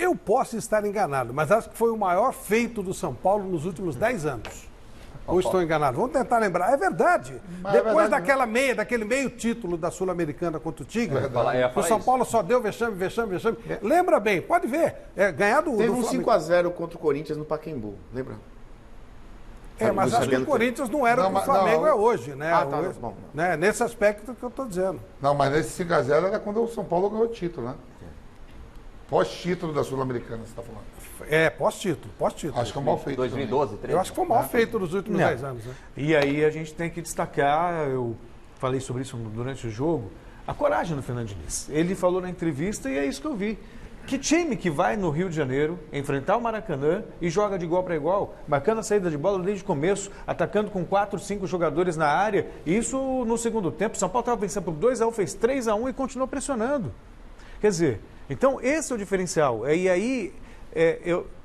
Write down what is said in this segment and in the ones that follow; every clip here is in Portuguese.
Eu posso estar enganado, mas acho que foi o maior feito do São Paulo nos últimos 10 anos. Ou estou enganado? Vamos tentar lembrar. É verdade. Depois daquele meio título da Sul-Americana contra o Tigre, o São Paulo só deu vexame. Lembra bem, pode ver. Ganhar do Teve um Flamengo. 5-0 contra o Corinthians no Pacaembu, lembra? Mas acho que o Corinthians não era o que o Flamengo é hoje, né? Bom. Né? Nesse aspecto que eu estou dizendo. Não, mas nesse 5-0 era quando o São Paulo ganhou o título, né? Pós-título da Sul-Americana, você está falando. Pós-título. Acho que é mal feito. 2012, 13. Eu acho que foi o maior feito nos últimos 10 anos. Né? E aí a gente tem que destacar, eu falei sobre isso durante o jogo, a coragem do Fernando Diniz. Ele falou na entrevista e é isso que eu vi. Que time que vai no Rio de Janeiro enfrentar o Maracanã e joga de igual para igual, marcando a saída de bola desde o começo, atacando com 4, 5 jogadores na área, isso no segundo tempo. São Paulo estava vencendo por 2-1, fez 3-1 e continuou pressionando. Quer dizer, então esse é o diferencial. E aí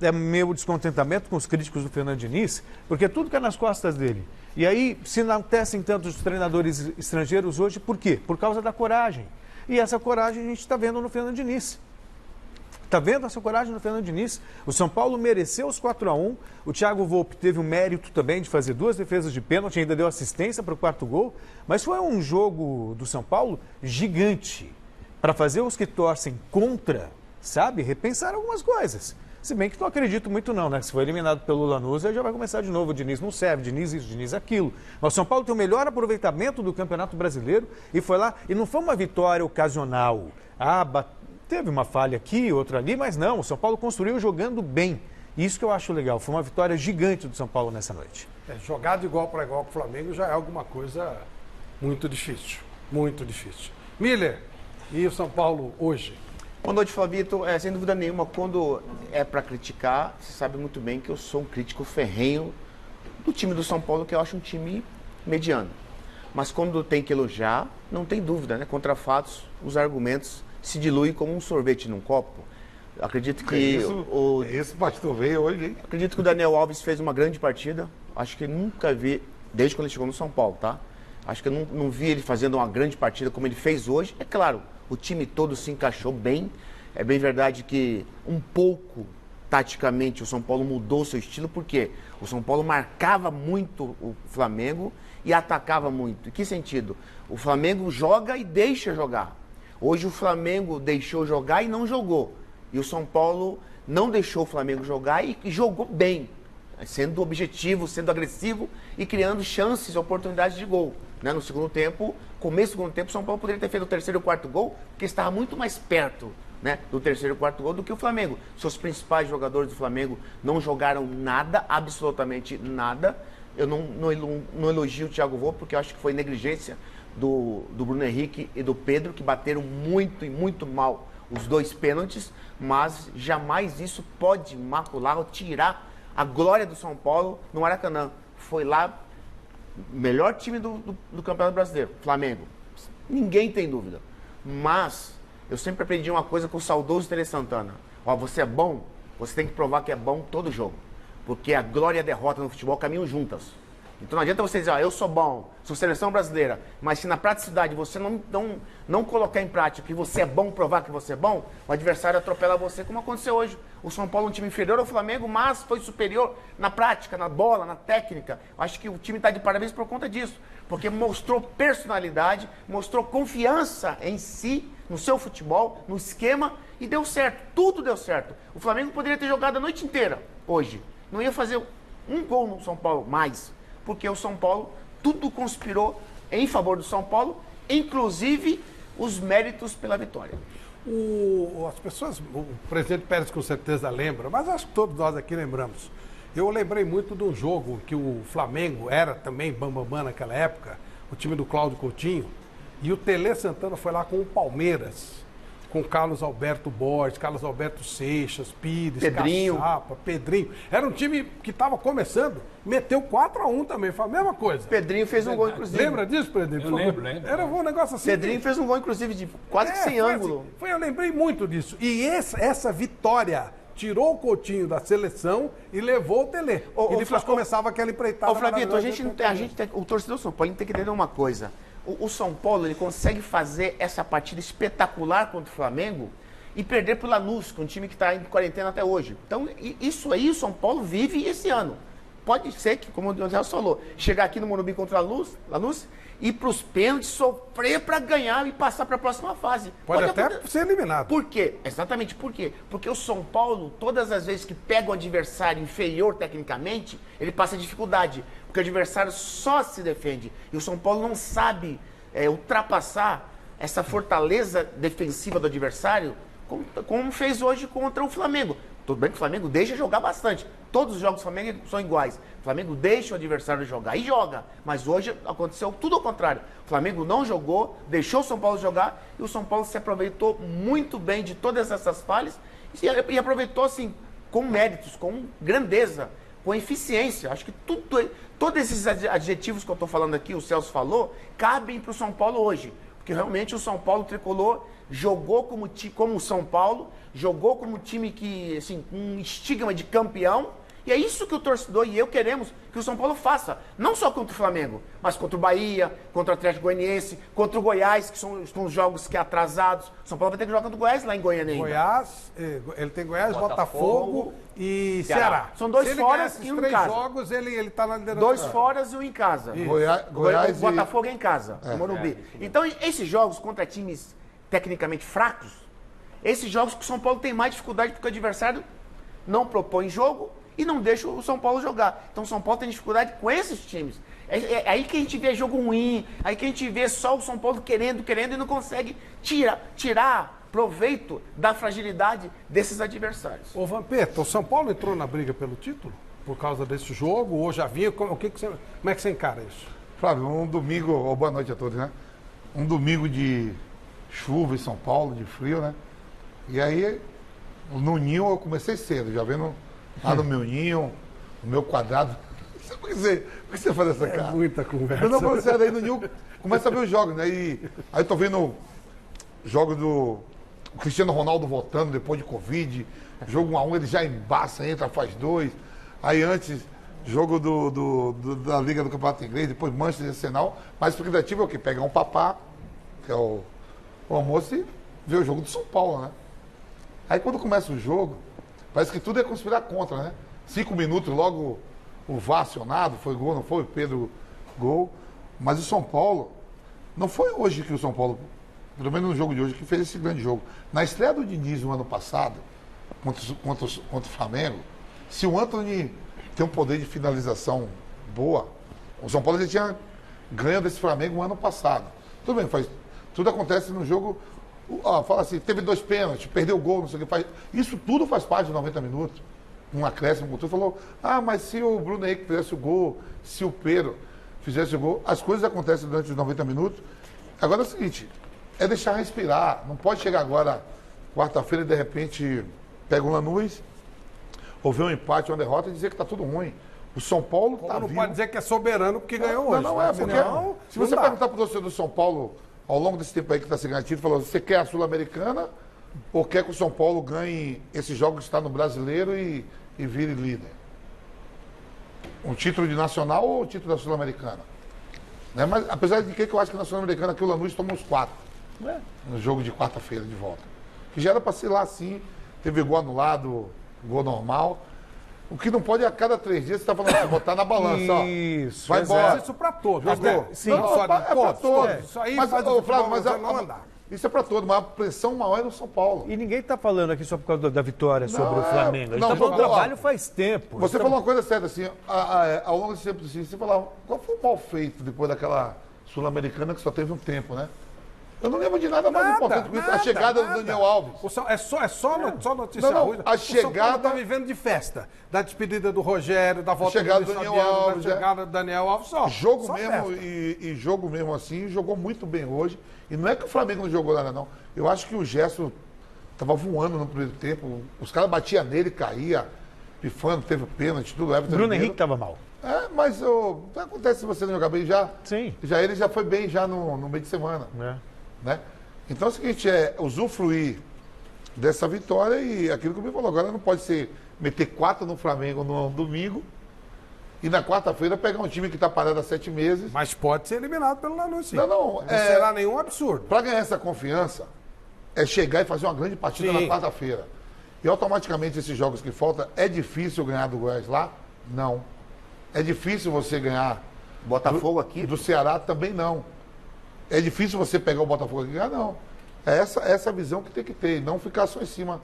é meu descontentamento com os críticos do Fernando Diniz, porque tudo cai nas costas dele. E aí se enaltecem tantos treinadores estrangeiros hoje, por quê? Por causa da coragem. E essa coragem a gente está vendo no Fernando Diniz. Está vendo essa coragem no Fernando Diniz? O São Paulo mereceu os 4-1. O Thiago Volpi teve o mérito também de fazer 2 defesas de pênalti, ainda deu assistência para o 4º gol. Mas foi um jogo do São Paulo gigante para fazer os que torcem contra, sabe, repensar algumas coisas. Se bem que não acredito muito não, né? Se for eliminado pelo Lanús, aí já vai começar de novo. O Diniz não serve, Diniz isso, Diniz aquilo. Mas o São Paulo tem o melhor aproveitamento do Campeonato Brasileiro e foi lá, e não foi uma vitória ocasional. Teve uma falha aqui, outra ali, mas não, o São Paulo construiu jogando bem. Isso que eu acho legal, foi uma vitória gigante do São Paulo nessa noite. Jogar de igual para igual com o Flamengo já é alguma coisa muito difícil, muito difícil. Miller, e o São Paulo hoje? Boa noite, Flavito. Sem dúvida nenhuma, quando é para criticar, você sabe muito bem que eu sou um crítico ferrenho do time do São Paulo, que eu acho um time mediano. Mas quando tem que elogiar, não tem dúvida, né? Contra fatos, os argumentos se diluem como um sorvete num copo. Acredito que Esse pastor veio hoje, hein? Acredito que o Daniel Alves fez uma grande partida. Acho que nunca vi, desde quando ele chegou no São Paulo, tá? Acho que eu não vi ele fazendo uma grande partida como ele fez hoje. É claro, o time todo se encaixou bem. É bem verdade que um pouco, taticamente, o São Paulo mudou seu estilo, porque o São Paulo marcava muito o Flamengo e atacava muito. Em que sentido? O Flamengo joga e deixa jogar. Hoje o Flamengo deixou jogar e não jogou. E o São Paulo não deixou o Flamengo jogar e jogou bem, sendo objetivo, sendo agressivo e criando chances, oportunidades de gol. Né? No segundo tempo, começo do segundo tempo, o São Paulo poderia ter feito o 3º e o 4º gol, porque estava muito mais perto, né, do 3º e 4º gol do que o Flamengo. Seus principais jogadores do Flamengo não jogaram nada, absolutamente nada. Eu não elogio o Thiago Volpi, porque eu acho que foi negligência do Bruno Henrique e do Pedro, que bateram muito e muito mal os 2 pênaltis, mas jamais isso pode macular ou tirar a glória do São Paulo no Maracanã. Foi lá, melhor time do Campeonato Brasileiro, Flamengo. Ninguém tem dúvida. Mas eu sempre aprendi uma coisa com o saudoso Tele Santana. Você é bom, você tem que provar que é bom todo jogo. Porque a glória e a derrota no futebol caminham juntas. Então não adianta você dizer, eu sou bom, sou seleção brasileira, mas se na praticidade você não colocar em prática que você é bom, provar que você é bom, o adversário atropela você, como aconteceu hoje. O São Paulo é um time inferior ao Flamengo, mas foi superior na prática, na bola, na técnica. Acho que o time está de parabéns por conta disso, porque mostrou personalidade, mostrou confiança em si, no seu futebol, no esquema, e deu certo, tudo deu certo. O Flamengo poderia ter jogado a noite inteira hoje, não ia fazer um gol no São Paulo mais, porque o São Paulo, tudo conspirou em favor do São Paulo, inclusive os méritos pela vitória. As pessoas, o presidente Pérez com certeza lembra, mas acho que todos nós aqui lembramos. Eu lembrei muito de um jogo que o Flamengo era também bambambam naquela época, o time do Cláudio Coutinho, e o Tele Santana foi lá com o Palmeiras, com Carlos Alberto Borges, Carlos Alberto Seixas, Pires, Pedrinho. Caçapa, Pedrinho. Era um time que estava começando, meteu 4-1 também, foi a mesma coisa. Pedrinho fez um gol, inclusive. Lembra disso, Pedrinho? Eu lembro. Era um negócio assim. Pedrinho fez um gol, inclusive, de quase que sem ângulo. Assim, eu lembrei muito disso. E essa vitória tirou o Coutinho da seleção e levou o Tele. E depois começava aquela empreitada. Ô, Flavito, o torcedor do São Paulo tem que entender uma coisa. O São Paulo, ele consegue fazer essa partida espetacular contra o Flamengo e perder para o Lanús, que é um time que está em quarentena até hoje. Então, isso aí o São Paulo vive esse ano. Pode ser que, como o José falou, chegar aqui no Morumbi contra o Lanús, ir para os pênaltis, sofrer para ganhar e passar para a próxima fase. Pode até ser eliminado. Por quê? Exatamente por quê? Porque o São Paulo, todas as vezes que pega um adversário inferior tecnicamente, ele passa dificuldade. Porque o adversário só se defende. E o São Paulo não sabe ultrapassar essa fortaleza defensiva do adversário, como fez hoje contra o Flamengo. Tudo bem que o Flamengo deixa jogar bastante. Todos os jogos do Flamengo são iguais. O Flamengo deixa o adversário jogar e joga. Mas hoje aconteceu tudo ao contrário. O Flamengo não jogou, deixou o São Paulo jogar e o São Paulo se aproveitou muito bem de todas essas falhas e aproveitou assim com méritos, com grandeza, com eficiência. Acho que todos esses adjetivos que eu estou falando aqui, o Celso falou, cabem para o São Paulo hoje. Porque realmente o São Paulo tricolor jogou como o São Paulo, jogou como time que, assim, um estigma de campeão. E é isso que o torcedor e eu queremos que o São Paulo faça. Não só contra o Flamengo, mas contra o Bahia, contra o Atlético Goianiense, contra o Goiás, que são os jogos que atrasados. O São Paulo vai ter que jogar contra o Goiás lá em Goiânia ainda. Goiás, ele tem Goiás, Botafogo e Ceará. São dois fora e um em casa. Jogos, ele tá na liderança. Dois fora e um em casa. Goiás o Botafogo é em casa, no Morumbi. Então, esses jogos contra times tecnicamente fracos, esses jogos que o São Paulo tem mais dificuldade porque o adversário não propõe jogo e não deixa o São Paulo jogar. Então o São Paulo tem dificuldade com esses times. É aí que a gente vê jogo ruim, aí que a gente vê só o São Paulo querendo e não consegue tirar proveito da fragilidade desses adversários. Ô Vampeta, o São Paulo entrou na briga pelo título por causa desse jogo, ou já vinha? Como é que você encara isso? Flávio, um domingo, boa noite a todos, né? Um domingo de chuva em São Paulo, de frio, né? E aí, no ninho eu comecei cedo, já vendo lá no meu ninho, no meu quadrado. Por que você faz essa cara? Muita conversa. Eu não falo sério, aí no ninho começa a ver os jogos, né? E aí eu tô vendo jogos do Cristiano Ronaldo voltando depois de Covid, jogo 1x1, ele já embaça, entra, faz 2. Aí antes, jogo da Liga do Campeonato Inglês, depois Manchester e Arsenal. Mais expectativa é o quê? Pegar um papá, que é o almoço, e ver o jogo do São Paulo, né? Aí quando começa o jogo, parece que tudo é conspirar contra, né? 5 minutos, logo o VAR acionado, foi gol, não foi? O Pedro, gol. Mas o São Paulo, não foi hoje que o São Paulo, pelo menos no jogo de hoje, que fez esse grande jogo. Na estreia do Diniz no ano passado, contra o Flamengo, se o Antony tem um poder de finalização boa, o São Paulo já tinha ganho desse Flamengo no ano passado. Tudo bem, tudo acontece no jogo. Fala assim, teve 2 pênaltis, perdeu o gol, não sei o que. Isso tudo faz parte de 90 minutos. Um acréscimo, o falou, mas se o Bruno Henrique fizesse o gol, se o Pedro fizesse o gol, as coisas acontecem durante os 90 minutos. Agora é o seguinte, é deixar respirar. Não pode chegar agora, quarta-feira, e de repente pega um Lanús, ou ver um empate, uma derrota e dizer que está tudo ruim. O São Paulo está vivo. Não pode dizer que é soberano porque ganhou hoje. Não é, porque se você perguntar para o torcedor do São Paulo, ao longo desse tempo aí que está se ganhando título, falou, você quer a Sul-Americana ou quer que o São Paulo ganhe esse jogo que está no Brasileiro e vire líder? Um título de nacional ou o título da Sul-Americana? Né? Mas apesar de que eu acho que na Sul-Americana aqui o Lanús tomou uns 4 no jogo de quarta-feira de volta. Que já era para ser lá assim, teve gol anulado, gol normal. O que não pode é a cada 3 dias você está falando assim, botar na balança. Isso, vai embora. Isso para todos. Sim, não, só é para todos. Isso aí mas, faz não andar. Isso é para todos, mas a pressão maior é no São Paulo. E ninguém está falando aqui só por causa da vitória sobre o Flamengo. A gente está falando do trabalho faz tempo. Você falou uma coisa certa, assim, ao longo desse tempo, assim, você falava, qual foi o mal feito depois daquela Sul-Americana que só teve um tempo, né? Eu não lembro de nada mais importante que isso. A chegada do Daniel Alves. É só notícia ruim. A chegada... O São Paulo está vivendo de festa. Da despedida do Rogério, da volta do Daniel Alves. Da chegada do Daniel Alves, só. Jogo só mesmo e jogo mesmo assim, jogou muito bem hoje. E não é que o Flamengo não jogou nada, não. Eu acho que o Gerson estava voando no primeiro tempo. Os caras batiam nele, caía, pifando, teve pênalti, tudo. Bruno Henrique estava mal. Mas acontece se você não jogar bem já. Sim. Ele já foi bem já no meio de semana. Né? Então é o seguinte, usufruir dessa vitória e aquilo que eu me falou, agora não pode ser meter 4 no Flamengo no domingo e na quarta-feira pegar um time que está parado há 7 meses. Mas pode ser eliminado pelo Lanús, sim. Não será nenhum absurdo. Para ganhar essa confiança, é chegar e fazer uma grande partida Sim. na quarta-feira. E automaticamente esses jogos que faltam, é difícil ganhar do Goiás lá? Não. É difícil você ganhar Botafogo aqui. do Ceará? Também não. É difícil você pegar o Botafogo aqui e ganhar? Não. É essa visão que tem que ter, e não ficar só em cima